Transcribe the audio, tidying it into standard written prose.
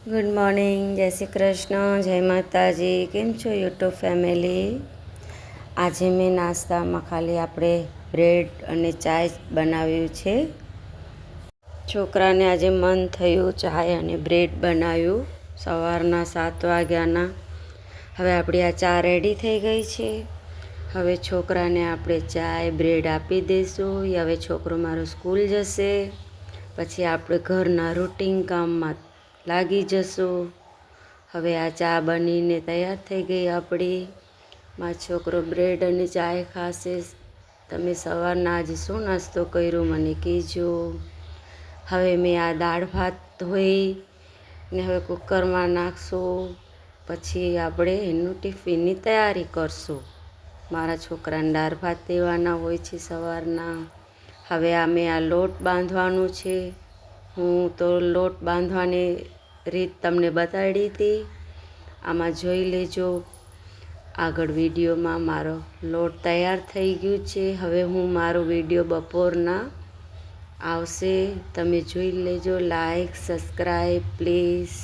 Good morning, જય શ્રી કૃષ્ણ, જય માતાજી. કેમ છો યુટ્યુબ ફેમિલી? આજે મેં નાસ્તામાં ખાલી આપણે બ્રેડ અને ચાય બનાવ્યું છે. છોકરાને આજે મન થયું ચાય અને બ્રેડ બનાવ્યું સવારના 7 વાગ્યાના. હવે આપણી આ ચા રેડી થઈ ગઈ છે. હવે છોકરાને આપણે ચાય બ્રેડ આપી દઈશું. હવે છોકરો મારો સ્કૂલ જશે, પછી આપણે ઘરના રૂટિન કામમાં લાગી જશું. હવે આ ચા બનીને તૈયાર થઈ ગઈ આપણી. મારો છોકરો બ્રેડ અને ચાય ખાશે. તમે સવારના આજે શું નાસ્તો કર્યો મને કહેજો. હવે મેં આ દાળ ભાત ધોઈ ને હવે કુકરમાં નાખશું. પછી આપણે એનું ટિફિનની તૈયારી કરશું. મારા છોકરાને દાળ ભાત દેવાના હોય છે સવારના. હવે મેં આ લોટ બાંધવાનું છે. હું તો લોટ બાંધવાની રીત તમને બતાડી હતી, આમાં જોઈ લેજો. આગળ વિડીયોમાં મારો લોટ તૈયાર થઈ ગયું છે. હવે હું મારો વિડીયો બપોરના આવશે, તમે જોઈ લેજો. Like subscribe please.